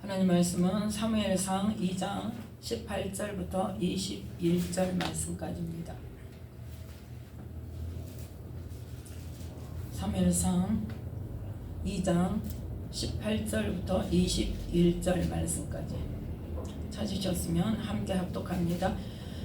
하나님 말씀은 사무엘상 2장 18절부터 21절 말씀까지입니다. 사무엘상 2장 18절부터 21절 말씀까지 찾으셨으면 함께 합독합니다.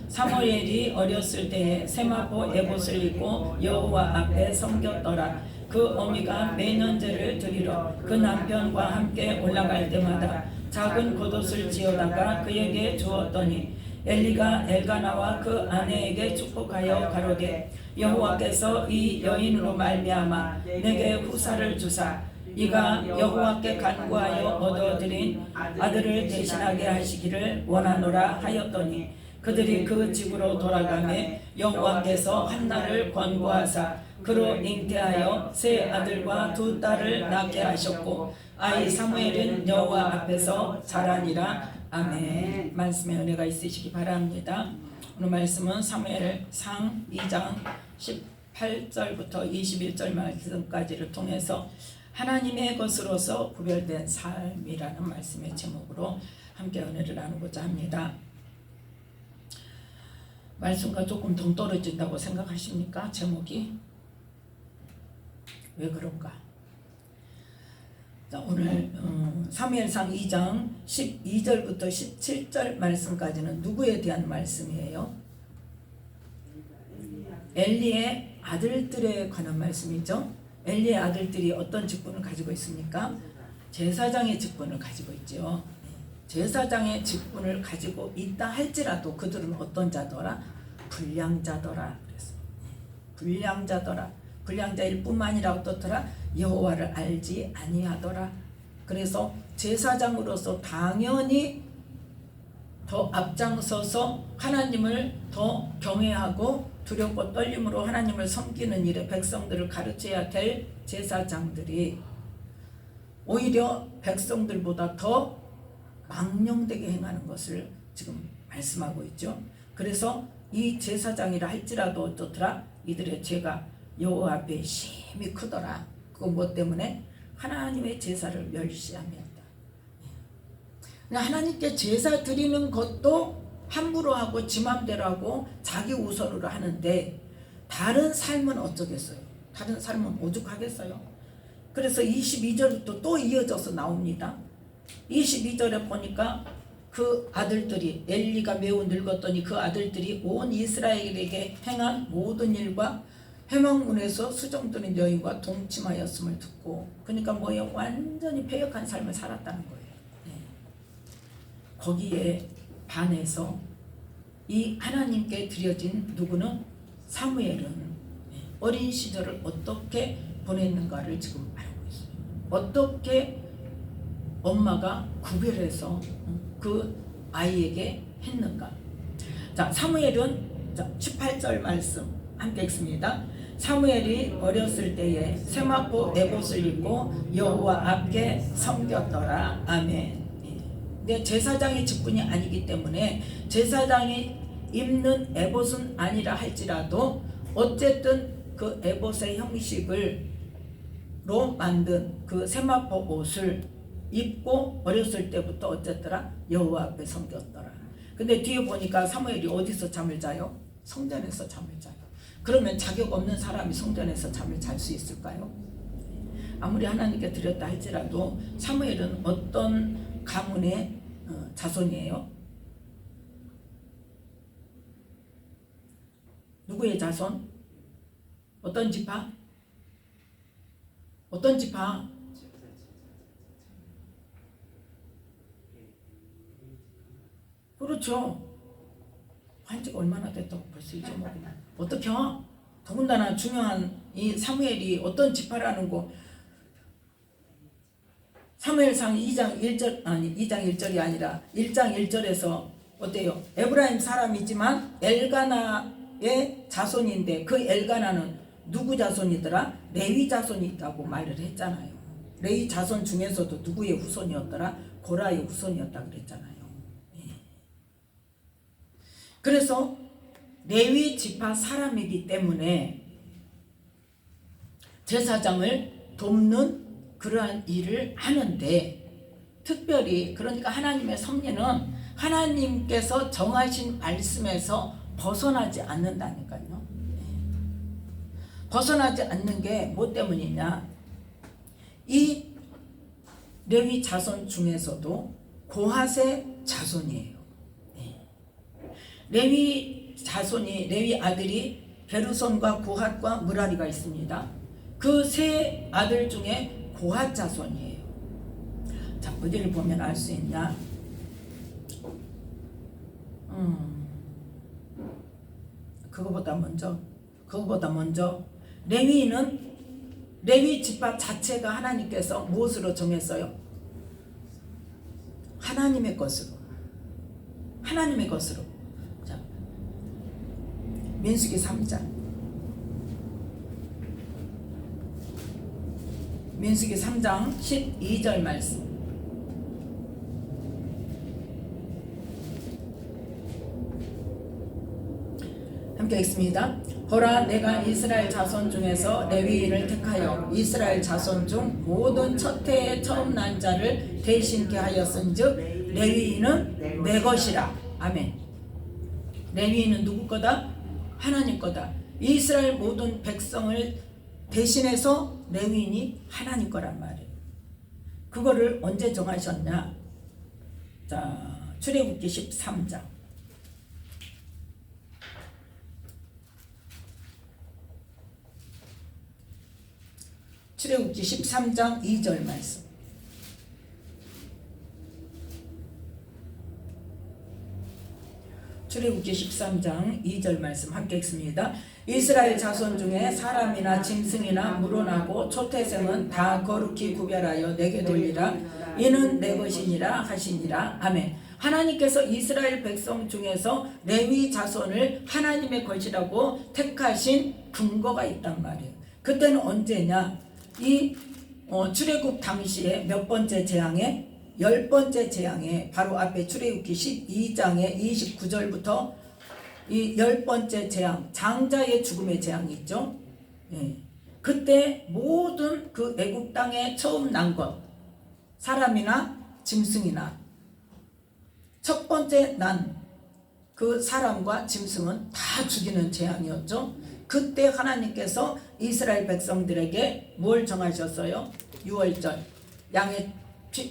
사무엘이 어렸을 때에 세마포 에봇을 입고 여호와 앞에 섬겼더라. 그 어미가 매년제를 드리러 그 남편과 함께 올라갈 때마다 작은 겉옷을 지어다가 그에게 주었더니 엘리가 엘가나와 그 아내에게 축복하여 가로되 여호와께서 이 여인으로 말미암아 내게 후사를 주사 이가 여호와께 간구하여 얻어들인 아들을 대신하게 하시기를 원하노라 하였더니 그들이 그 집으로 돌아가매 여호와께서 한나를 권고하사 그로 잉태하여 세 아들과 두 딸을 낳게 하셨고 아이 사무엘은 여호와 앞에서 자라니라. 아멘. 말씀에 은혜가 있으시기 바랍니다. 오늘 말씀은 사무엘상 2장 18절부터 21절 말씀까지를 통해서 하나님의 것으로서 구별된 삶이라는 말씀의 제목으로 함께 은혜를 나누고자 합니다. 말씀과 조금 동떨어진다고 생각하십니까? 제목이? 왜 그런가? 자, 오늘 사무엘상 2장 12절부터 17절 말씀까지는 누구에 대한 말씀이에요? 엘리의 아들들에 관한 말씀이죠. 엘리의 아들들이 어떤 직분을 가지고 있습니까? 제사장의 직분을 가지고 있죠. 제사장의 직분을 가지고 있다 할지라도 그들은 어떤 자더라? 불량자더라. 그래서 불량자더라. 불량자일 뿐만 아니라 어떻더라? 여호와를 알지 아니하더라. 그래서 제사장으로서 당연히 더 앞장서서 하나님을 더 경외하고 두렵고 떨림으로 하나님을 섬기는 일에 백성들을 가르쳐야 될 제사장들이 오히려 백성들보다 더 망령되게 행하는 것을 지금 말씀하고 있죠. 그래서 이 제사장이라 할지라도 어떻더라? 이들의 죄가 여호와 앞에 심히 크더라. 그건 뭐 때문에? 하나님의 제사를 멸시함이었다. 하나님께 제사 드리는 것도 함부로 하고 지 맘대로 하고 자기 우선으로 하는데 다른 삶은 어쩌겠어요? 다른 삶은 오죽하겠어요? 그래서 22절부터 또 이어져서 나옵니다. 22절에 보니까 그 아들들이 엘리가 매우 늙었더니 그 아들들이 온 이스라엘에게 행한 모든 일과 회막문에서 수종드는 여인과 동침하였음을 듣고, 그러니까 뭐예요? 완전히 패역한 삶을 살았다는 거예요. 네. 거기에 반해서 이 하나님께 드려진 누구는? 사무엘은 어린 시절을 어떻게 보냈는가를 지금 알고 있어요. 어떻게 엄마가 구별해서 그 아이에게 했는가. 자, 사무엘은 18절 말씀 함께 읽습니다. 사무엘이 어렸을 때에 세마포 에봇을 입고 여호와 앞에 섬겼더라. 아멘. 근데 제사장의 직분이 아니기 때문에 제사장이 입는 에봇은 아니라 할지라도 어쨌든 그 에봇의 형식으로 만든 그 세마포 옷을 입고 어렸을 때부터 어쨌더라? 여호와 앞에 섬겼더라. 근데 뒤에 보니까 사무엘이 어디서 잠을 자요? 성전에서 잠을 자요. 그러면 자격 없는 사람이 성전에서 잠을 잘 수 있을까요? 아무리 하나님께 드렸다 할지라도 사무엘은 어떤 가문의 자손이에요? 누구의 자손? 어떤 지파? 어떤 지파? 그렇죠. 한지가 얼마나 됐다고 벌써 잊어먹으면 어떻게? 더군다나 중요한 이 사무엘이 어떤 지파라는 거. 사무엘상 2장 1절, 아니 2장 1절이 아니라 1장 1절에서 어때요? 에브라임 사람이지만 엘가나의 자손인데 그 엘가나는 누구 자손이더라? 레위 자손이 있다고 말을 했잖아요. 레위 자손 중에서도 누구의 후손이었더라? 고라의 후손이었다 그랬잖아요. 그래서 레위 지파 사람이기 때문에 제사장을 돕는 그러한 일을 하는데 특별히 그러니까 하나님의 섭리는 하나님께서 정하신 말씀에서 벗어나지 않는다니까요. 벗어나지 않는 게 뭐 때문이냐? 이 레위 자손 중에서도 고핫의 자손이에요. 레위 자손이 레위 아들이 게르손과 고핫과 무라리가 있습니다. 그 세 아들 중에 고핫 자손이에요. 자, 어디를 보면 알 수 있냐? 그거보다 먼저 레위는 레위 집합 자체가 하나님께서 무엇으로 정했어요? 하나님의 것으로. 자, 민수기 3장. 민수기 3장 12절 말씀. 함께 읽습니다. 보라, 내가 이스라엘 자손 중에서 레위인을 택하여 이스라엘 자손 중 모든 첫 해에 처음 난 자를 대신케 하였은즉 레위인은 내 것이라. 아멘. 레위인은 누구 거다? 하나님 거다. 이스라엘 모든 백성을 대신해서 레위인이 하나님 거란 말이에요. 그거를 언제 정하셨냐? 자, 출애굽기 13장. 출애굽기 13장 2절 말씀. 출애굽기 13장 2절 말씀 함께 읽습니다. 이스라엘 자손 중에 사람이나 짐승이나 물어나고 초태생은 다 거룩히 구별하여 내게 돌리라. 이는 내 것이니라 하시니라. 아멘. 하나님께서 이스라엘 백성 중에서 레위 자손을 하나님의 것이라고 택하신 근거가 있단 말이에요. 그때는 언제냐? 이 출애굽 당시에 몇 번째 재앙에? 10번째 재앙에 바로 앞에 출애굽기 12장의 29절부터 이 10번째 재앙, 장자의 죽음의 재앙이 있죠. 예. 그때 모든 그 애굽 땅에 처음 난 것, 사람이나 짐승이나 첫 번째 난 그 사람과 짐승은 다 죽이는 재앙이었죠. 그때 하나님께서 이스라엘 백성들에게 뭘 정하셨어요? 유월절,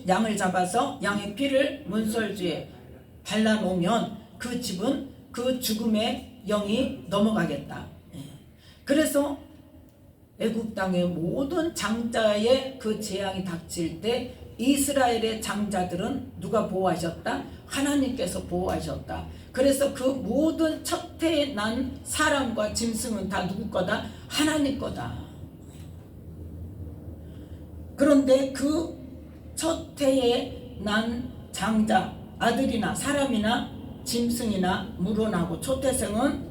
양을 잡아서 양의 피를 문설주에 발라놓으면 그 집은 그 죽음의 영이 넘어가겠다. 그래서 애굽 땅의 모든 장자의 그 재앙이 닥칠 때 이스라엘의 장자들은 누가 보호하셨다? 하나님께서 보호하셨다. 그래서 그 모든 첫 해에 난 사람과 짐승은 다 누구 거다? 하나님 거다. 그런데 그 첫 해에 난 장자, 아들이나 사람이나 짐승이나 물어나고 초태생은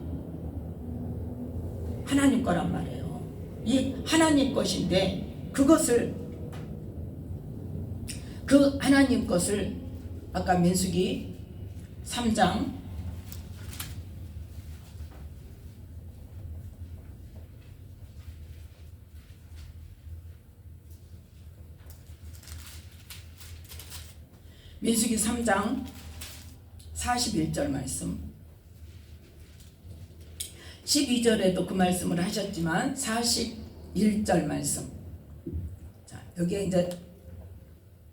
하나님 거란 말이에요. 이 하나님 것인데 그것을 그 하나님 것을 아까 민수기 3장 민수기 3장 41절 말씀 12절에도 그 말씀을 하셨지만 41절 말씀 자 여기에 이제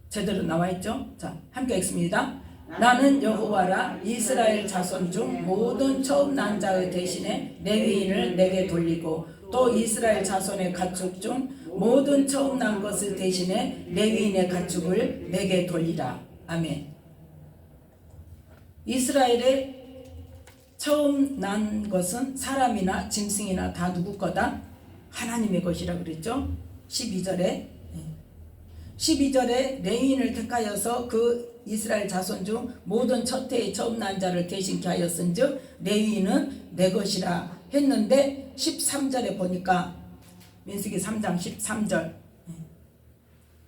제대로 나와 있죠. 자 함께 읽습니다. 나는 여호와라 이스라엘 자손 중 모든 처음 난 자의 대신에 레위인을 내게 돌리고 또 이스라엘 자손의 가축 중 모든 처음 난 것을 대신에 레위인의 가축을 내게 돌리라. 아멘. 이스라엘의 처음 난 것은 사람이나 짐승이나 다 누구 거다? 하나님의 것이라 그랬죠. 12절에 레위인을 택하여서 그 이스라엘 자손 중 모든 첫 해의 처음 난 자를 대신케 하였은즉 레위인은 내 것이라 했는데 13절에 보니까 민수기 3장 13절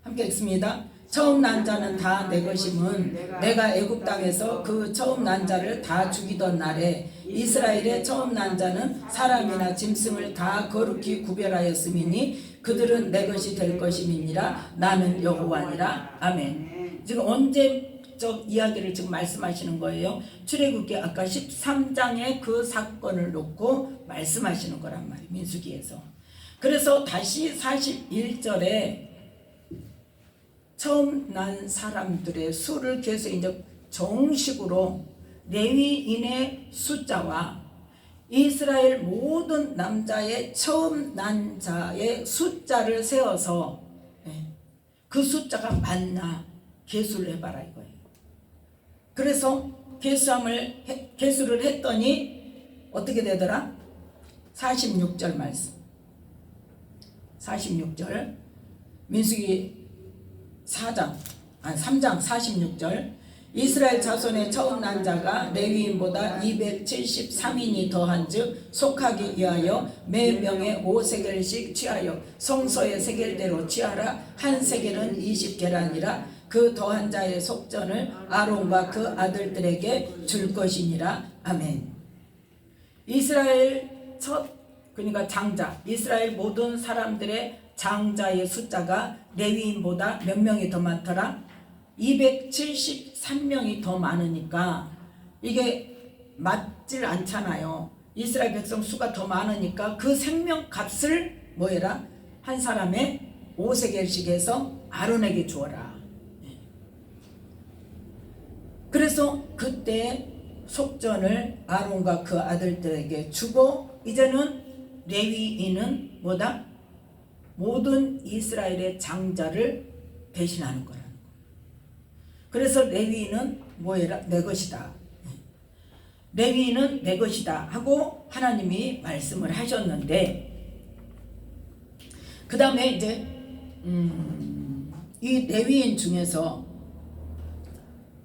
함께 읽습니다. 처음 난 자는 다 내 것임은 내가 애굽 땅에서 그 처음 난 자를 다 죽이던 날에 이스라엘의 처음 난 자는 사람이나 짐승을 다 거룩히 구별하였음이니 그들은 내 것이 될 것임이니라. 나는 여호와니라. 아멘. 지금 언제적 이야기를 지금 말씀하시는 거예요. 출애굽기 아까 13장의 그 사건을 놓고 말씀하시는 거란 말이에요. 민수기에서. 그래서 다시 41절에 처음 난 사람들의 수를 계속 이제 정식으로 레위인의 숫자와 이스라엘 모든 남자의 처음 난 자의 숫자를 세워서 그 숫자가 맞나 계수를 해봐라 이거예요. 그래서 계수를 했더니 어떻게 되더라? 46절 말씀. 46절 민수기 3장 46절 이스라엘 자손의 처음 난 자가 레위인보다 273인이 더한즉 속하기 위하여 매 명에 5세겔씩 취하여 성소의 세겔대로 취하라. 한 세겔은 20계란이라. 그 더한 자의 속전을 아론과 그 아들들에게 줄 것이니라. 아멘. 이스라엘 그러니까 장자, 이스라엘 모든 사람들의 장자의 숫자가 레위인보다 몇 명이 더 많더라? 273명이 더 많으니까 이게 맞질 않잖아요. 이스라엘 백성 수가 더 많으니까 그 생명값을 뭐해라? 한 사람의 5세겔씩 해서 아론에게 주어라. 그래서 그때 속전을 아론과 그 아들들에게 주고 이제는 레위인은 뭐다? 모든 이스라엘의 장자를 대신하는 거라. 그래서 레위인은 뭐해라? 내 것이다. 레위인은 내 것이다 하고 하나님이 말씀을 하셨는데 그 다음에 이제 이 레위인 중에서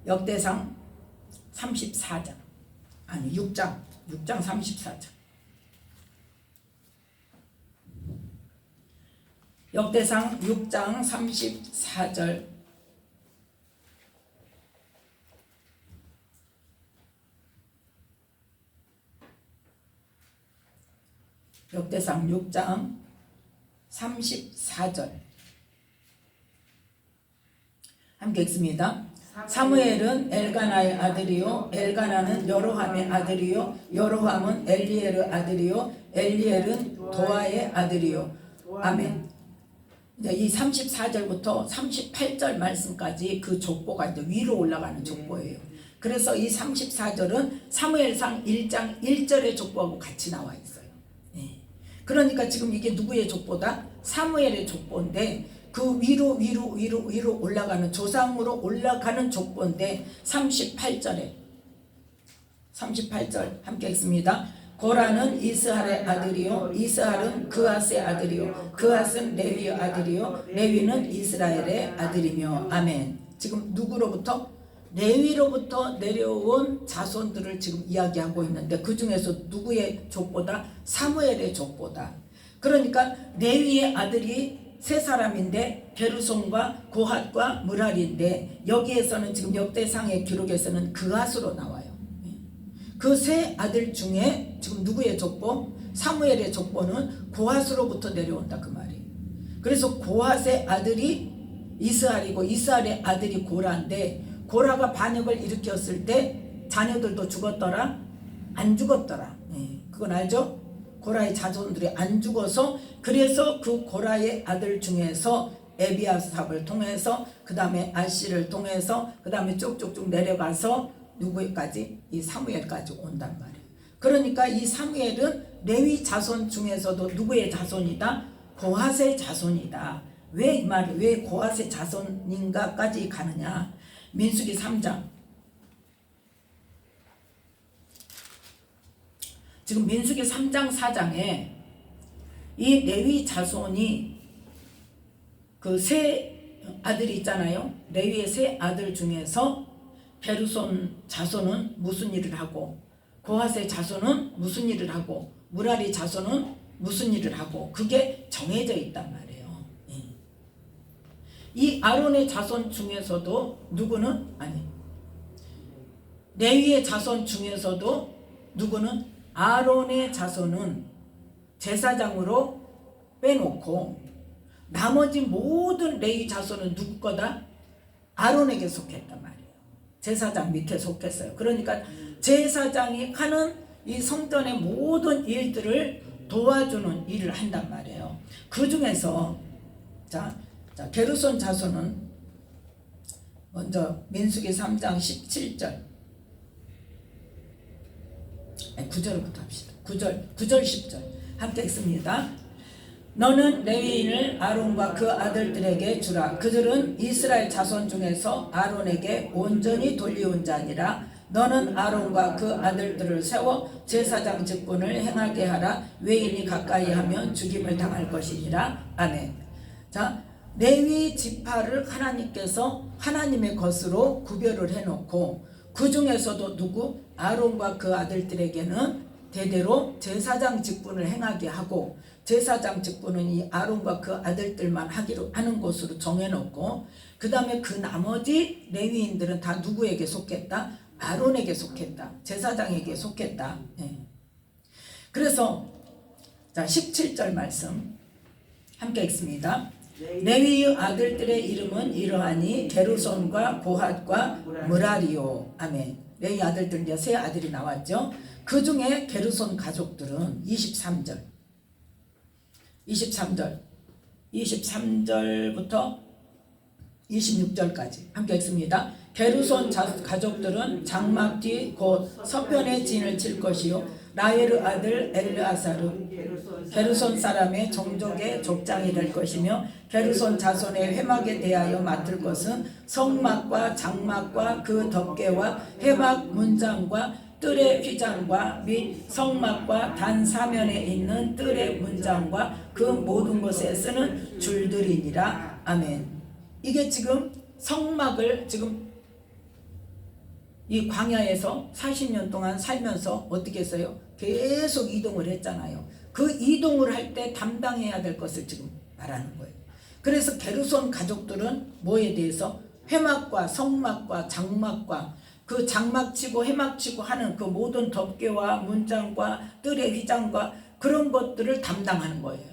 역대상 34장 아니 6장 34장 역대상 6장 34절 역대상 6장 34절 함께 읽습니다. 사무엘은 엘가나의 아들이요 엘가나는 여로함의 아들이요 여로함은 엘리엘의 아들이요 엘리엘은 도아의 아들이요. 아멘. 이 34절부터 38절 말씀까지 그 족보가 이제 위로 올라가는 족보예요. 그래서 이 34절은 사무엘상 1장 1절의 족보하고 같이 나와 있어요. 그러니까 지금 이게 누구의 족보다? 사무엘의 족보인데 그 위로 올라가는 조상으로 올라가는 족보인데 38절 함께 읽습니다. 고라는 이스할의 아들이요 이스할은 그앗의 아들이요 그앗은 레위의 아들이요 레위는 이스라엘의 아들이며. 아멘. 지금 누구로부터? 레위로부터 내려온 자손들을 지금 이야기하고 있는데 그 중에서 누구의 족보다? 사무엘의 족보다. 그러니까 레위의 아들이 세 사람인데 게르손과 고핫과 무랄인데 여기에서는 지금 역대상의 기록에서는 그앗으로 나와요. 그 세 아들 중에 지금 누구의 족보? 사무엘의 족보는 고핫으로부터 내려온다 그 말이에요. 그래서 고핫의 아들이 이스할이고 이스할의 아들이 고라인데 고라가 반역을 일으켰을 때 자녀들도 죽었더라? 안 죽었더라. 그건 알죠? 고라의 자손들이 안 죽어서 그래서 그 고라의 아들 중에서 에비아삽을 통해서 그 다음에 아시를 통해서 그 다음에 쭉쭉쭉 내려가서 누구까지? 이 사무엘까지 온단 말이에요. 그러니까 이 사무엘은 레위 자손 중에서도 누구의 자손이다? 고핫의 자손이다. 왜 이 말이 왜 고핫의 자손인가까지 가느냐? 민수기 3장 지금 민수기 3장 4장에 이 레위 자손이 그 세 아들이 있잖아요. 레위의 세 아들 중에서 게르손 자손은 무슨 일을 하고 고핫의 자손은 무슨 일을 하고 무라리 자손은 무슨 일을 하고 그게 정해져 있단 말이에요. 이 아론의 자손 중에서도 누구는 레위의 자손 중에서도 누구는 아론의 자손은 제사장으로 빼놓고 나머지 모든 레위 자손은 누구 거다? 아론에게 속했단 말이에요. 제사장 밑에 속했어요. 그러니까 제사장이 하는 이 성전의 모든 일들을 도와주는 일을 한단 말이에요. 그 중에서 자 게르손 자손은 먼저 민수기 3장 17절 9절부터 합시다. 9절 10절 함께 읽습니다. 너는 레위인을 아론과 그 아들들에게 주라. 그들은 이스라엘 자손 중에서 아론에게 온전히 돌려온 자니라. 너는 아론과 그 아들들을 세워 제사장 직분을 행하게 하라. 외인이 가까이 하면 죽임을 당할 것이니라. 아멘. 자, 레위 지파를 하나님께서 하나님의 것으로 구별을 해놓고 그 중에서도 누구? 아론과 그 아들들에게는 대대로 제사장 직분을 행하게 하고, 제사장 직분은 이 아론과 그 아들들만 하는 것으로 정해놓고, 그 다음에 그 나머지 레위인들은 다 누구에게 속했다? 아론에게 속했다. 제사장에게 속했다. 네. 그래서 자 17절 말씀 함께 읽습니다. 레위의 아들들의 이름은 이러하니 게르손과 고핫과 므라리요. 아멘. 레위 아들들 이제 세 아들이 나왔죠. 그 중에 게르손 가족들은 23절부터 26절까지 함께 읽습니다. 게르손 가족들은 장막 뒤 곧 서편의 진을 칠 것이요 라헬의 아들 엘르아사르 게르손 사람의 종족의 족장이 될 것이며, 게르손 자손의 회막에 대하여 맡을 것은 성막과 장막과 그 덮개와 회막 문장과 뜰의 휘장과 및 성막과 단 사면에 있는 뜰의 문장과 그 모든 것에 쓰는 줄들이니라. 아멘. 이게 지금 성막을 지금 이 광야에서 40년 동안 살면서 어떻게 했어요? 계속 이동을 했잖아요. 그 이동을 할 때 담당해야 될 것을 지금 말하는 거예요. 그래서 게르손 가족들은 뭐에 대해서? 회막과 성막과 장막과 그 장막치고 회막치고 하는 그 모든 덮개와 문장과 뜰의 휘장과 그런 것들을 담당하는 거예요.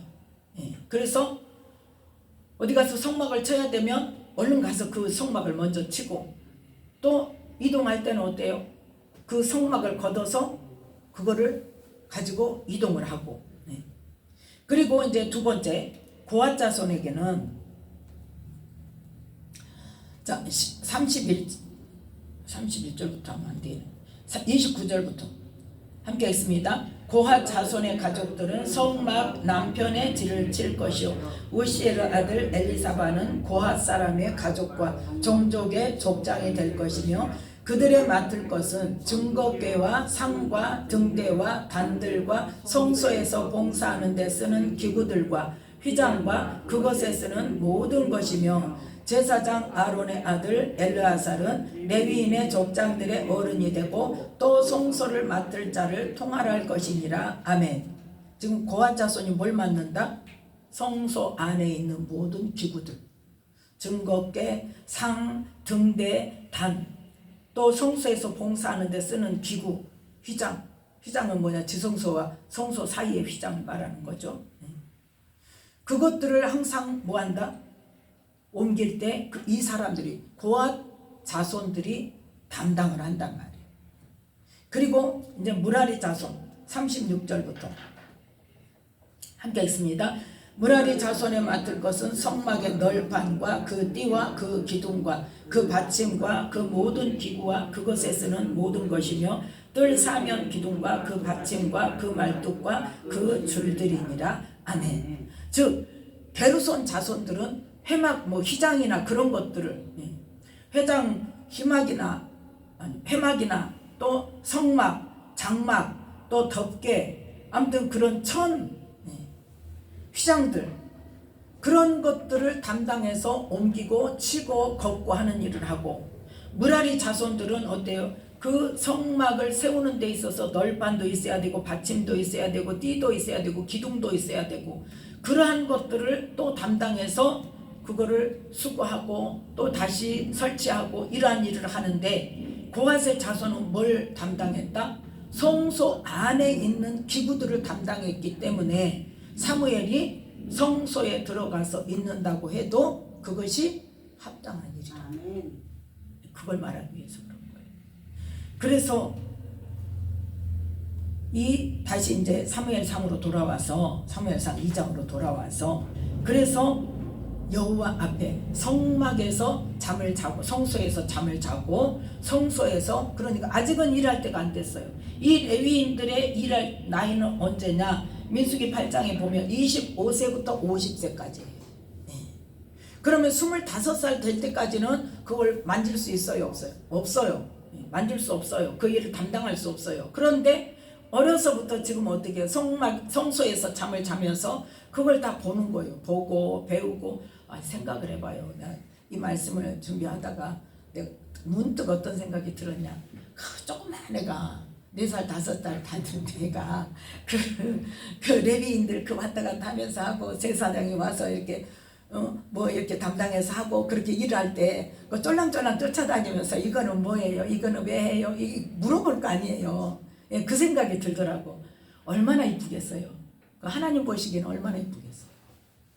예. 그래서 어디 가서 성막을 쳐야 되면 얼른 가서 그 성막을 먼저 치고, 또 이동할 때는 어때요? 그 성막을 걷어서 그거를 가지고 이동을 하고. 네. 그리고 이제 두 번째 고핫 자손에게는 자 31절부터 하면 안 돼요. 29절부터 함께 읽습니다. 고핫 자손의 가족들은 성막 남편의 진을 칠 것이요 우시엘 아들 엘리사바는 고핫 사람의 가족과 종족의 족장이 될 것이며, 그들의 맡을 것은 증거궤와 상과 등대와 단들과 성소에서 봉사하는 데 쓰는 기구들과 휘장과 그것에 쓰는 모든 것이며, 제사장 아론의 아들 엘르아살은 레위인의 족장들의 어른이 되고 또 성소를 맡을 자를 통할할 것이니라. 아멘. 지금 고핫 자손이 뭘 맡는다? 성소 안에 있는 모든 기구들, 증거궤, 상, 등대, 단, 또 성소에서 봉사하는 데 쓰는 기구, 휘장은 뭐냐? 지성소와 성소 사이의 휘장 말하는 거죠. 그것들을 항상 뭐한다? 옮길 때 이 사람들이, 고핫 자손들이 담당을 한단 말이에요. 그리고 이제 무라리 자손 36절부터 함께 읽습니다. 무라리 자손에 맡을 것은 성막의 널판과 그 띠와 그 기둥과 그 받침과 그 모든 기구와 그것에 쓰는 모든 것이며, 뜰 사면 기둥과 그 받침과 그 말뚝과 그 줄들이니라. 아멘. 즉 게르손 자손들은 회막 휘장이나 그런 것들을, 회장 회막이나 또 성막, 장막, 또 덮개, 아무튼 그런 휘장들, 그런 것들을 담당해서 옮기고 치고 걷고 하는 일을 하고, 무라리 자손들은 어때요? 그 성막을 세우는 데 있어서 널판도 있어야 되고 받침도 있어야 되고 띠도 있어야 되고 기둥도 있어야 되고, 그러한 것들을 또 담당해서 그거를 수거하고 또 다시 설치하고 이러한 일을 하는데, 고핫의 자손은 뭘 담당했다? 성소 안에 있는 기구들을 담당했기 때문에 사무엘이 성소에 들어가서 있는다고 해도 그것이 합당한 일이다. 아멘. 그걸 말하기 위해서 그런 거예요. 그래서 다시 이제 사무엘상으로 돌아와서 사무엘상 2장으로 돌아와서 그래서 여호와 앞에 성막에서 잠을 자고 성소에서 잠을 자고 성소에서 그러니까 아직은 일할 때가 안 됐어요. 이 레위인들의 일할 나이는 언제냐? 민수기 8장에 보면 25세부터 50세까지예요. 그러면 25살 될 때까지는 그걸 만질 수 있어요? 없어요? 없어요. 만질 수 없어요. 그 일을 담당할 수 없어요. 그런데 어려서부터 지금 어떻게 해요? 성소에서 잠을 자면서 그걸 다 보는 거예요. 보고 배우고. 생각을 해봐요. 이 말씀을 준비하다가 내가 문득 어떤 생각이 들었냐. 조그만 애가 4살 5살 다는 애가 그 레위인들 그 왔다 갔다 하면서 하고 제사장이 와서 이렇게 뭐 이렇게 담당해서 하고 그렇게 일할 때 그 쫄랑쫄랑 쫓아다니면서 이거는 뭐예요? 이거는 왜 해요? 이 물어볼 거 아니에요. 예, 그 생각이 들더라고. 얼마나 이쁘겠어요. 하나님 보시기에는 얼마나 이쁘겠어요.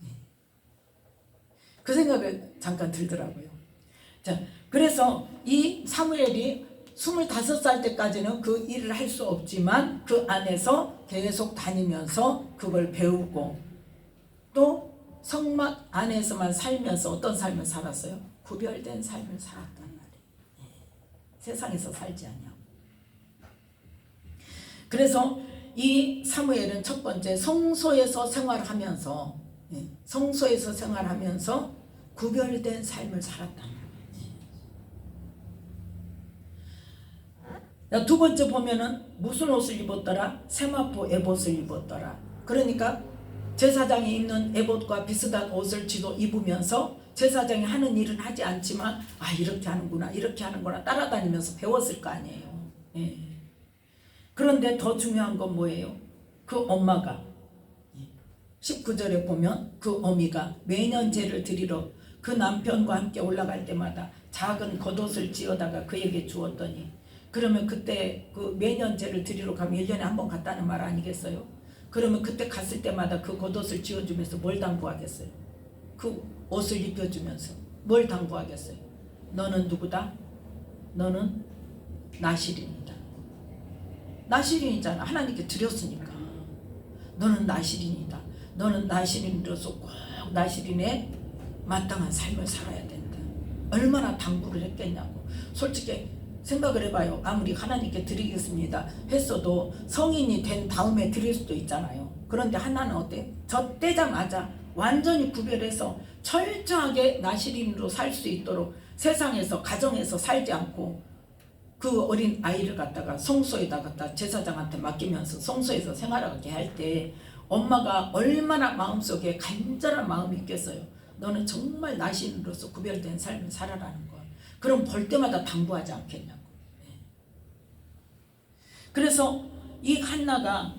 예. 그 생각을 잠깐 들더라고요. 자, 그래서 이 사무엘이 25살 때까지는 그 일을 할 수 없지만 그 안에서 계속 다니면서 그걸 배우고 또 성막 안에서만 살면서 어떤 삶을 살았어요? 구별된 삶을 살았단 말이에요. 예. 세상에서 살지 않냐고. 그래서 이 사무엘은 첫 번째 성소에서 생활하면서 성소에서 생활하면서 구별된 삶을 살았단 말이에요. 두 번째 보면은 무슨 옷을 입었더라? 세마포 에봇을 입었더라. 그러니까 제사장이 입는 에봇과 비슷한 옷을 지도 입으면서 제사장이 하는 일은 하지 않지만 이렇게 하는구나 이렇게 하는구나 따라다니면서 배웠을 거 아니에요. 예. 그런데 더 중요한 건 뭐예요? 그 엄마가 19절에 보면 그 어미가 매년 제를 드리러 그 남편과 함께 올라갈 때마다 작은 겉옷을 지어다가 그에게 주었더니 그러면 그때 그 매년 제를 드리러 가면 1년에 한 번 갔다는 말 아니겠어요? 그러면 그때 갔을 때마다 그 겉옷을 지어주면서 뭘 당부하겠어요? 그 옷을 입혀주면서 뭘 당부하겠어요? 너는 누구다? 너는 나실인이다. 나실인이잖아. 하나님께 드렸으니까. 너는 나실인이다. 너는 나실인으로서 꼭 나실인의 마땅한 삶을 살아야 된다. 얼마나 당부를 했겠냐고. 솔직히 생각을 해봐요. 아무리 하나님께 드리겠습니다 했어도 성인이 된 다음에 드릴 수도 있잖아요. 그런데 하나는 어때? 저 때자마자 완전히 구별해서 철저하게 나실인으로 살 수 있도록 세상에서 가정에서 살지 않고 그 어린 아이를 갖다가 성소에다 갖다 제사장한테 맡기면서 성소에서 생활하게 할 때 엄마가 얼마나 마음속에 간절한 마음이 있겠어요. 너는 정말 나신으로서 구별된 삶을 살아라는 거. 그럼 볼 때마다 당부하지 않겠냐고. 그래서 이 한나가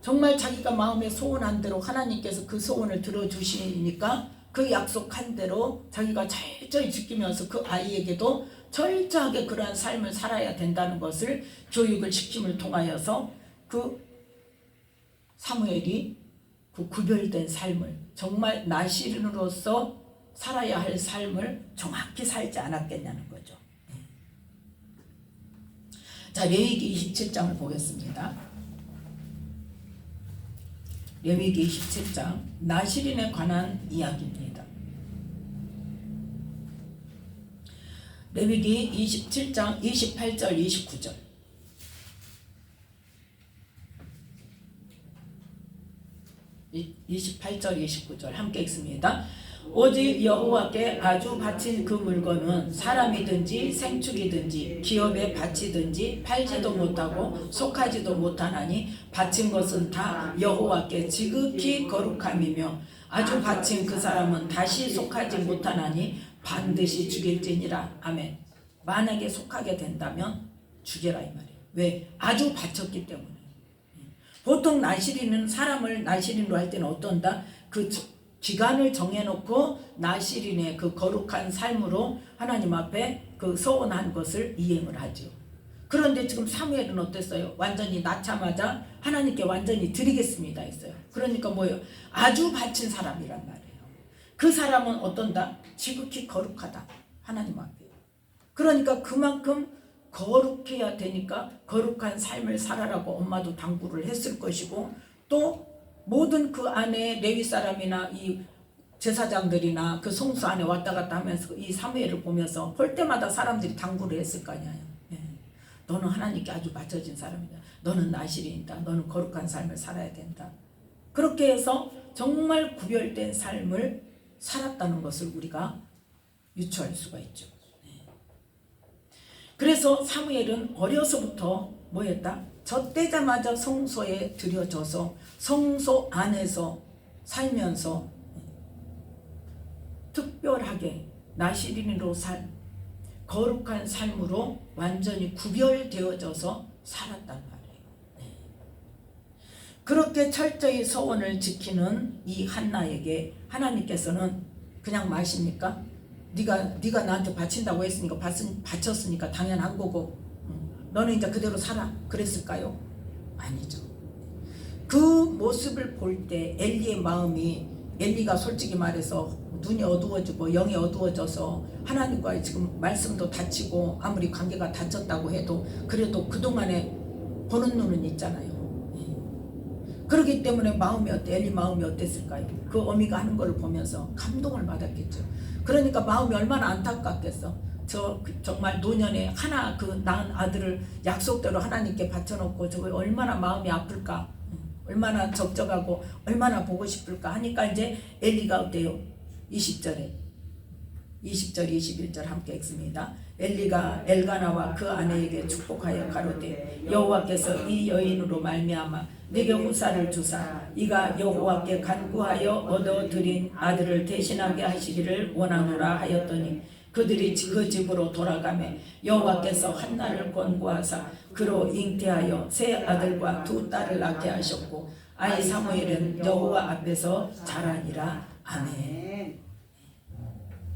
정말 자기가 마음에 소원한 대로 하나님께서 그 소원을 들어주시니까 그 약속한 대로 자기가 철저히 지키면서 그 아이에게도 철저하게 그러한 삶을 살아야 된다는 것을 교육을 시킴을 통하여서 그 사무엘이 그 구별된 삶을 정말 나실인으로서 살아야 할 삶을 정확히 살지 않았겠냐는 거죠. 자, 레위기 27장을 보겠습니다. 레위기 27장 나실인에 관한 이야기입니다. 레위기 27장 28절 29절 28절 29절 함께 읽습니다. 오직 여호와께 아주 바친 그 물건은 사람이든지 생축이든지 기업에 바치든지 팔지도 못하고 속하지도 못하나니 바친 것은 다 여호와께 지극히 거룩함이며 아주 바친 그 사람은 다시 속하지 못하나니 반드시 죽일지니라. 아멘. 만약에 속하게 된다면 죽여라 이 말이에요. 왜? 아주 바쳤기 때문에. 보통 나실인은 사람을 나실인으로 할 때는 어떤다? 그 기간을 정해놓고 나실인의 그 거룩한 삶으로 하나님 앞에 그 서원한 것을 이행을 하죠. 그런데 지금 사무엘은 어땠어요? 완전히 낳자마자 하나님께 완전히 드리겠습니다 했어요. 그러니까 뭐예요? 아주 바친 사람이란 말이에요. 그 사람은 어떤다? 지극히 거룩하다. 하나님 앞에. 그러니까 그만큼 거룩해야 되니까 거룩한 삶을 살아라고 엄마도 당부를 했을 것이고, 또 모든 그 안에 레위 사람이나 이 제사장들이나 그 성수 안에 왔다 갔다 하면서 이 사무엘을 보면서 볼 때마다 사람들이 당부를 했을 거 아니에요. 예. 너는 하나님께 아주 맞춰진 사람이다. 너는 나실인이다. 너는 거룩한 삶을 살아야 된다. 그렇게 해서 정말 구별된 삶을 살았다는 것을 우리가 유추할 수가 있죠. 그래서 사무엘은 어려서부터 뭐였다? 젖되자마자 성소에 들여져서 성소 안에서 살면서 특별하게 나시린으로 살 거룩한 삶으로 완전히 구별되어져서 살았단 말이에요. 그렇게 철저히 서원을 지키는 이 한나에게 하나님께서는 그냥 마십니까? 네가 나한테 바친다고 했으니까 바쳤으니까 당연한 거고 너는 이제 그대로 살아 그랬을까요? 아니죠. 그 모습을 볼 때 엘리의 마음이, 엘리가 솔직히 말해서 눈이 어두워지고 영이 어두워져서 하나님과 지금 말씀도 닫히고 아무리 관계가 닫혔다고 해도 그래도 그동안에 보는 눈은 있잖아요. 그렇기 때문에 마음이 엘리 마음이 어땠을까요? 그 어미가 하는 거를 보면서 감동을 받았겠죠. 그러니까 마음이 얼마나 안타깝겠어. 정말 노년에 하나 그 낳은 아들을 약속대로 하나님께 바쳐놓고 저거 얼마나 마음이 아플까, 얼마나 적적하고 얼마나 보고 싶을까 하니까 이제 엘리가 어때요? 20절 21절 함께 읽습니다. 엘리가 엘가나와 그 아내에게 축복하여 가로되 여호와께서 이 여인으로 말미암아 내게 후사를 주사 이가 여호와께 간구하여 얻어들인 아들을 대신하게 하시기를 원하노라 하였더니 그들이 그 집으로 돌아가매 여호와께서 한나를 권고하사 그로 잉태하여 세 아들과 두 딸을 낳게 하셨고 아이 사무엘은 여호와 앞에서 자라니라. 아멘.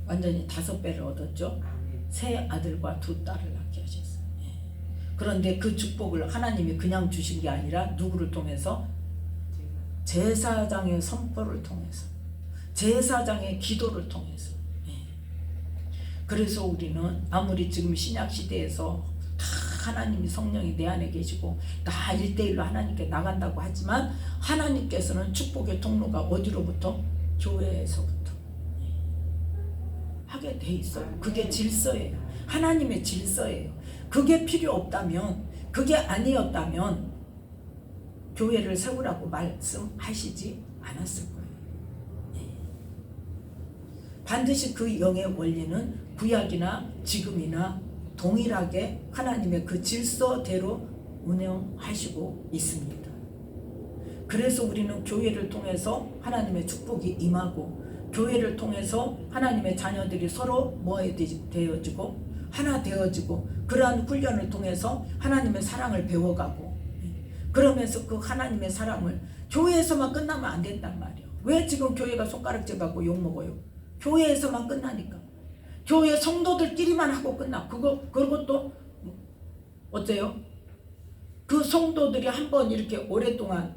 완전히 5배를 얻었죠. 세 아들과 두 딸을 낳게 하셨어요. 그런데 그 축복을 하나님이 그냥 주신 게 아니라 누구를 통해서? 제사장의 선포를 통해서, 제사장의 기도를 통해서. 그래서 우리는 아무리 지금 신약 시대에서 다 하나님이 성령이 내 안에 계시고 다 1대1로 하나님께 나간다고 하지만 하나님께서는 축복의 통로가 어디로부터? 교회에서부터 하게 돼 있어요. 그게 질서예요. 하나님의 질서예요. 그게 필요 없다면, 그게 아니었다면 교회를 세우라고 말씀하시지 않았을 거예요. 반드시 그 영의 원리는 구약이나 지금이나 동일하게 하나님의 그 질서대로 운영하시고 있습니다. 그래서 우리는 교회를 통해서 하나님의 축복이 임하고, 교회를 통해서 하나님의 자녀들이 서로 되어지고 하나 되어지고, 그러한 훈련을 통해서 하나님의 사랑을 배워가고, 그러면서 그 하나님의 사랑을 교회에서만 끝나면 안 된단 말이에요. 왜 지금 교회가 손가락질하고 욕먹어요? 교회에서만 끝나니까. 교회 성도들끼리만 하고 끝나. 그것도 어때요? 그 성도들이 한번 이렇게 오랫동안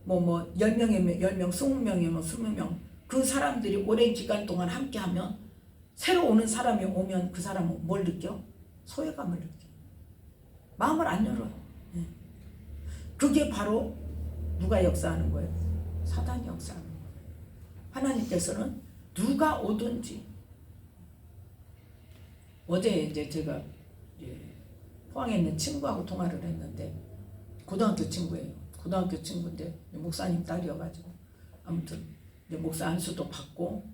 10명이면 10명, 20명이면 20명, 그 사람들이 오랜 기간 동안 함께 하면, 새로 오는 사람이 오면 그 사람은 뭘 느껴? 소외감을 느껴. 마음을 안 열어요. 그게 바로 누가 역사하는 거예요? 사단이 역사하는 거예요. 하나님께서는 누가 오든지. 어제 이제 제가 포항에 있는 친구하고 통화를 했는데, 고등학교 친구예요. 고등학교 친구인데 목사님 딸이어가지고 아무튼 목사 안수도 받고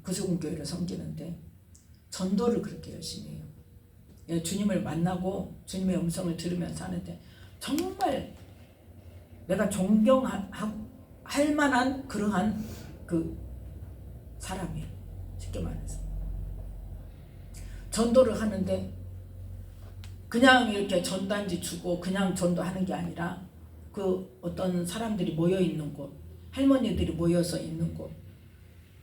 구세군교회를 섬기는데 전도를 그렇게 열심히 해요. 주님을 만나고 주님의 음성을 들으면서 하는데 정말 내가 존경할 만한 그러한 그 사람이에요. 쉽게 말해서 전도를 하는데 그냥 이렇게 전단지 주고 그냥 전도하는 게 아니라 그 어떤 사람들이 모여 있는 곳, 할머니들이 모여서 있는 곳,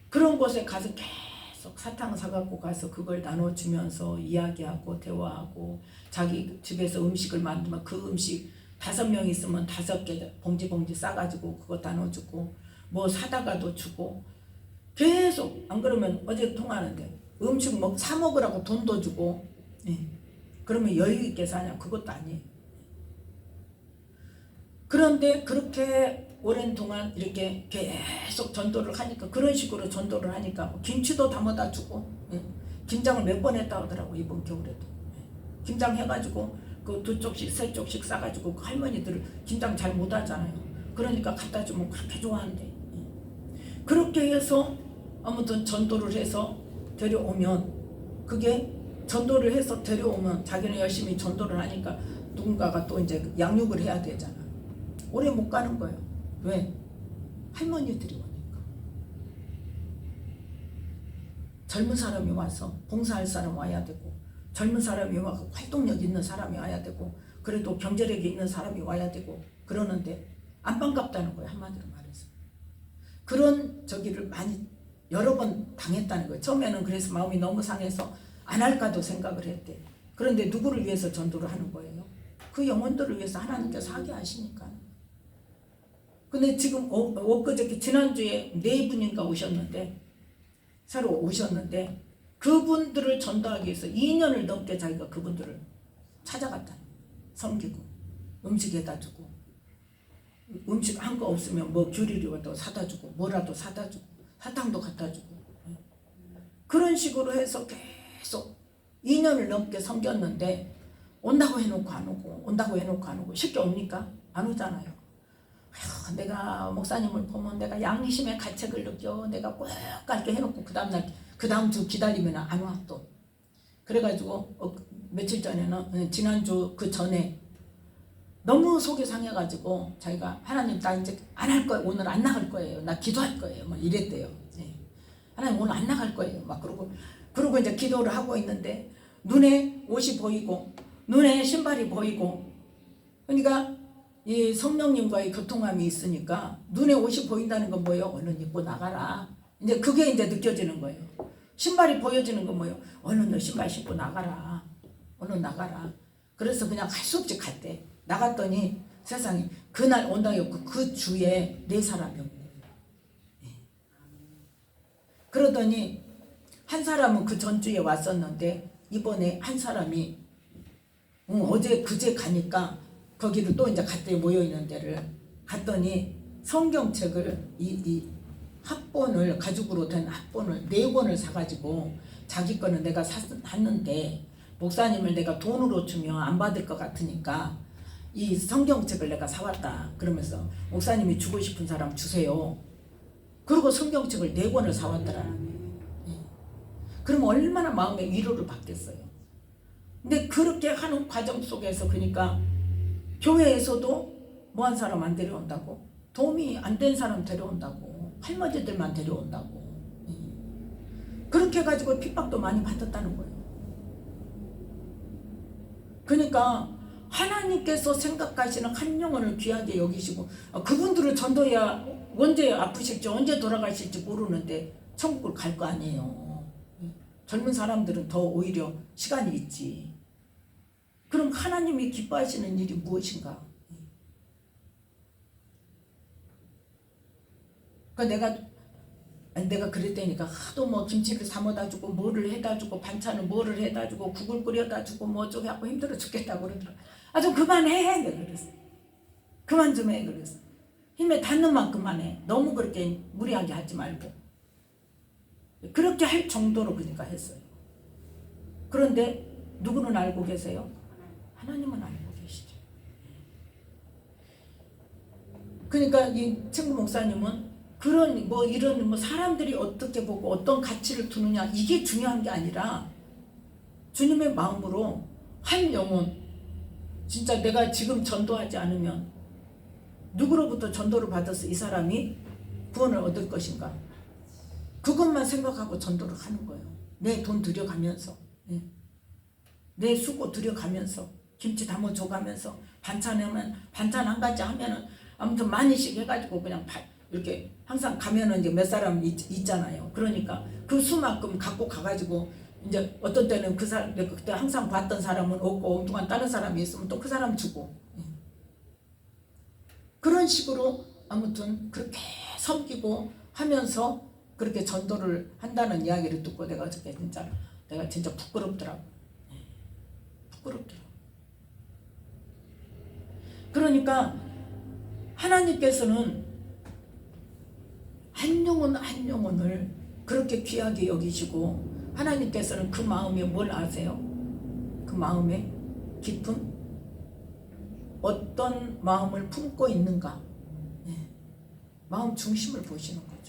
그런 곳에 가서 계속 사탕 사갖고 가서 그걸 나눠주면서 이야기하고 대화하고, 자기 집에서 음식을 만들면 그 음식 5명 있으면 5개 봉지 싸가지고 그거 나눠주고, 뭐 사다가도 주고, 계속. 안 그러면 어제 통화하는데 음식 사 먹으라고 돈도 주고, 예. 그러면 여유 있게 사냐? 그것도 아니에요. 그런데 그렇게 오랜 동안 이렇게 계속 전도를 하니까, 그런 식으로 전도를 하니까 김치도 담아다 주고, 예. 김장을 몇 번 했다 하더라고, 이번 겨울에도. 예. 김장 해가지고 그 2쪽씩 3쪽씩 싸가지고 그 할머니들 김장 잘 못하잖아요. 그러니까 갖다 주면 그렇게 좋아한대. 예. 그렇게 해서 아무튼 전도를 해서 데려오면, 그게 전도를 해서 데려오면 자기는 열심히 전도를 하니까 누군가가 또 이제 양육을 해야 되잖아. 오래 못 가는 거예요. 왜? 할머니들이 오니까. 젊은 사람이 와서 봉사할 사람 와야 되고, 젊은 사람이 와서 활동력 있는 사람이 와야 되고, 그래도 경제력이 있는 사람이 와야 되고, 그러는데 안 반갑다는 거예요, 한마디로 말해서. 그런 저기를 많이 여러 번 당했다는 거예요. 처음에는 그래서 마음이 너무 상해서 안 할까도 생각을 했대. 그런데 누구를 위해서 전도를 하는 거예요? 그 영혼들을 위해서 하나님께서 하게 하시니까. 근데 지금 엊그저께 지난주에 4분인가 오셨는데, 새로 오셨는데, 그분들을 전도하기 위해서 2년을 넘게 자기가 그분들을 찾아갔다. 섬기고 음식 해다 주고, 음식 한 거 없으면 뭐 귤이라도 사다 주고, 뭐라도 사다 주고, 사탕도 갖다 주고, 그런 식으로 해서 계속 2년을 넘게 섬겼는데, 온다고 해놓고 안 오고, 온다고 해놓고 안 오고. 쉽게 옵니까? 안 오잖아요. 아휴, 내가 목사님을 보면 내가 양심의 가책을 느껴. 내가 꼭 갈게 해놓고 그 다음 주 기다리면 안 와 또. 그래가지고 며칠 전에는, 지난주 그 전에 너무 속이 상해가지고 자기가 하나님 나 이제 안 할 거예요. 오늘 안 나갈 거예요. 나 기도할 거예요. 막 이랬대요. 네. 하나님 오늘 안 나갈 거예요. 막 그러고 이제 기도를 하고 있는데 눈에 옷이 보이고 눈에 신발이 보이고, 그러니까 이 성령님과의 교통함이 있으니까 눈에 옷이 보인다는 건 뭐예요? 얼른 입고 나가라. 이제 그게 이제 느껴지는 거예요. 신발이 보여지는 건 뭐예요? 얼른 너 신발 신고 나가라. 얼른 나가라. 그래서 그냥 할 수 없이 갔대. 나갔더니 세상에 그날 온다고 했고 그 주에 4사람이 없고. 그러더니 한 사람은 그 전주에 왔었는데 이번에 한 사람이 어제 그제 가니까 거기를 또 이제 갔더니 모여있는 데를 갔더니 성경책을 이 합본을, 가죽으로 된 합본을 4권을 사가지고, 자기 거는 내가 샀는데 목사님을 내가 돈으로 주면 안 받을 것 같으니까 이 성경책을 내가 사왔다 그러면서 목사님이 주고 싶은 사람 주세요. 그리고 성경책을 4권을 사왔더라는 거예요. 그럼 얼마나 마음의 위로를 받겠어요. 근데 그렇게 하는 과정 속에서, 그러니까 교회에서도 뭐 한 사람 안 데려온다고, 도움이 안 된 사람 데려온다고, 할머니들만 데려온다고, 그렇게 해가지고 핍박도 많이 받았다는 거예요. 그러니까 하나님께서 생각하시는 한 영혼을 귀하게 여기시고, 그분들을 전도해야 언제 아프실지 언제 돌아가실지 모르는데 천국을 갈 거 아니에요. 젊은 사람들은 더 오히려 시간이 있지. 그럼 하나님이 기뻐하시는 일이 무엇인가? 그러니까 내가 그랬다니까, 하도 뭐 김치를 사모다 주고 뭐를 해다 주고 반찬을 뭐를 해다 주고 국을 끓여다 주고 뭐 어쩌고 하고 힘들어 죽겠다고 그러더라. 아 좀 그만해 내가 그랬어. 그만 좀 해 그랬어. 힘에 닿는 만큼만 해. 너무 그렇게 무리하게 하지 말고. 그렇게 할 정도로 그러니까 했어요. 그런데 누구는 알고 계세요? 하나님은 알고 계시죠. 그러니까 이 친구 목사님은 그런 이런 사람들이 어떻게 보고 어떤 가치를 두느냐, 이게 중요한 게 아니라 주님의 마음으로 한 영혼, 진짜 내가 지금 전도하지 않으면 누구로부터 전도를 받아서 이 사람이 구원을 얻을 것인가, 그것만 생각하고 전도를 하는 거예요. 내 돈 들여가면서, 내 수고 들여가면서, 김치 담아 줘가면서, 반찬하면 반찬 한 가지 하면은 아무튼 많이씩 해가지고 그냥 이렇게 항상 가면은 이제 몇 사람 있잖아요. 그러니까 그 수만큼 갖고 가가지고 이제 어떤 때는 그 사람, 그때 항상 봤던 사람은 없고 엉뚱한 다른 사람이 있으면 또 그 사람 주고, 그런 식으로 아무튼 그렇게 섬기고 하면서 그렇게 전도를 한다는 이야기를 듣고 내가 어저께 내가 진짜 부끄럽더라고. 부끄럽더라고. 그러니까 하나님께서는 한 영혼을 그렇게 귀하게 여기시고, 하나님께서는 그 마음에 뭘 아세요? 그 마음에 깊은 어떤 마음을 품고 있는가, 마음 중심을 보시는 거죠.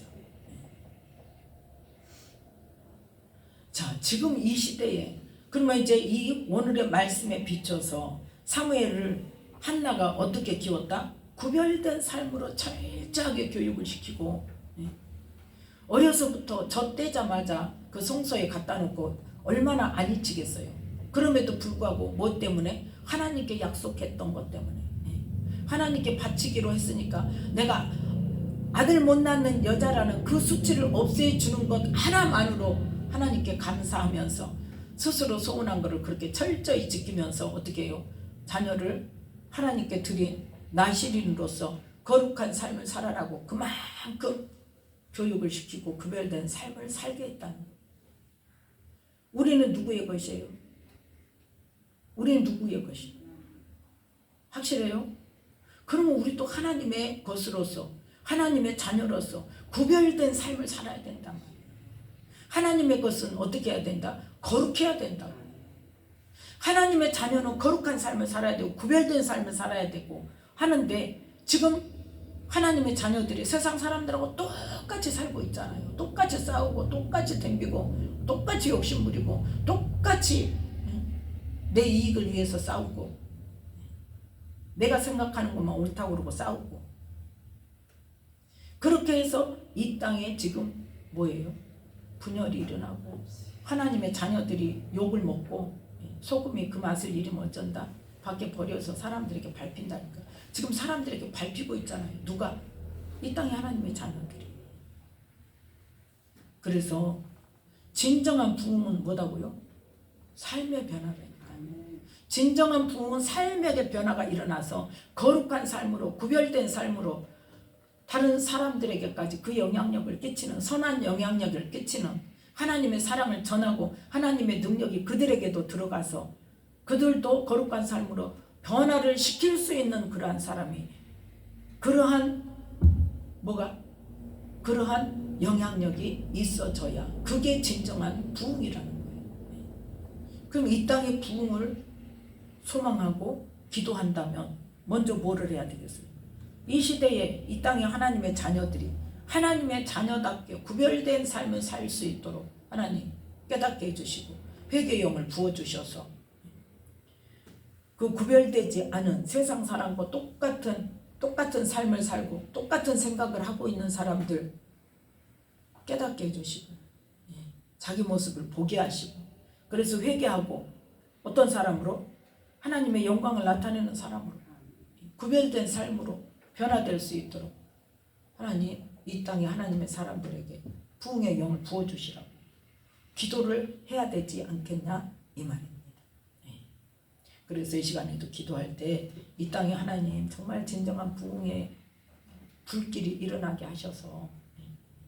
자, 지금 이 시대에, 그러면 이제 이 오늘의 말씀에 비춰서 사무엘을 한나가 어떻게 키웠다? 구별된 삶으로 철저하게 교육을 시키고, 어려서부터 젖대자마자 그 성소에 갖다 놓고 얼마나 안 잊히겠어요. 그럼에도 불구하고 뭐 때문에? 하나님께 약속했던 것 때문에. 하나님께 바치기로 했으니까 내가 아들 못 낳는 여자라는 그 수치를 없애주는 것 하나만으로 하나님께 감사하면서 스스로 소원한 것을 그렇게 철저히 지키면서 어떻게 해요? 자녀를 하나님께 드린 나시린으로서 거룩한 삶을 살아라고 그만큼 교육을 시키고 구별된 삶을 살게 했다는 거예요. 우리는 누구의 것이에요? 우리는 누구의 것이에요? 확실해요? 그러면 우리 또 하나님의 것으로서, 하나님의 자녀로서 구별된 삶을 살아야 된단 말이에요. 하나님의 것은 어떻게 해야 된다? 거룩해야 된다고. 하나님의 자녀는 거룩한 삶을 살아야 되고 구별된 삶을 살아야 되고 하는데, 지금 하나님의 자녀들이 세상 사람들하고 똑같이 살고 있잖아요. 똑같이 싸우고 똑같이 덤비고 똑같이 욕심부리고 똑같이 내 이익을 위해서 싸우고 내가 생각하는 것만 옳다고 그러고 싸우고, 그렇게 해서 이 땅에 지금 뭐예요? 분열이 일어나고 하나님의 자녀들이 욕을 먹고 소금이 그 맛을 잃으면 어쩐다? 밖에 버려서 사람들에게 밟힌다니까. 지금 사람들에게 밟히고 있잖아요. 누가? 이 땅의 하나님의 자녀들이. 그래서 진정한 부흥은 뭐다고요? 삶의 변화라니까요. 진정한 부흥은 삶의 변화가 일어나서 거룩한 삶으로, 구별된 삶으로 다른 사람들에게까지 그 영향력을 끼치는, 선한 영향력을 끼치는, 하나님의 사랑을 전하고 하나님의 능력이 그들에게도 들어가서 그들도 거룩한 삶으로 변화를 시킬 수 있는 그러한 사람이, 그러한 그러한 영향력이 있어져야 그게 진정한 부흥이라는 거예요. 그럼 이 땅의 부흥을 소망하고 기도한다면 먼저 뭐를 해야 되겠어요? 이 시대에 이 땅의 하나님의 자녀들이 하나님의 자녀답게 구별된 삶을 살 수 있도록 하나님 깨닫게 해주시고 회개의 영을 부어주셔서 그 구별되지 않은 세상 사람과 똑같은 삶을 살고 똑같은 생각을 하고 있는 사람들 깨닫게 해주시고 자기 모습을 보게 하시고, 그래서 회개하고 어떤 사람으로? 하나님의 영광을 나타내는 사람으로, 구별된 삶으로 변화될 수 있도록 하나님 이 땅에 하나님의 사람들에게 부흥의 영을 부어주시라고 기도를 해야 되지 않겠냐 이 말입니다. 그래서 이 시간에도 기도할 때 이 땅에 하나님 정말 진정한 부흥의 불길이 일어나게 하셔서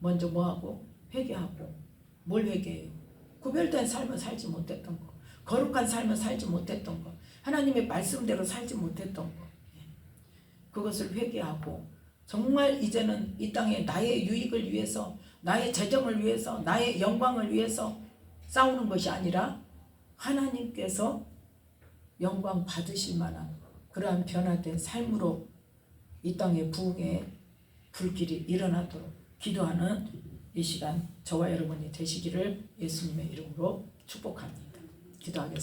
먼저 뭐하고? 회개하고. 뭘 회개해요? 구별된 삶을 살지 못했던 거, 거룩한 삶을 살지 못했던 거, 하나님의 말씀대로 살지 못했던 거, 그것을 회개하고 정말 이제는 이 땅에 나의 유익을 위해서, 나의 재정을 위해서, 나의 영광을 위해서 싸우는 것이 아니라 하나님께서 영광 받으실 만한 그러한 변화된 삶으로 이 땅의 부흥의 불길이 일어나도록 기도하는 이 시간 저와 여러분이 되시기를 예수님의 이름으로 축복합니다. 기도하겠습니다.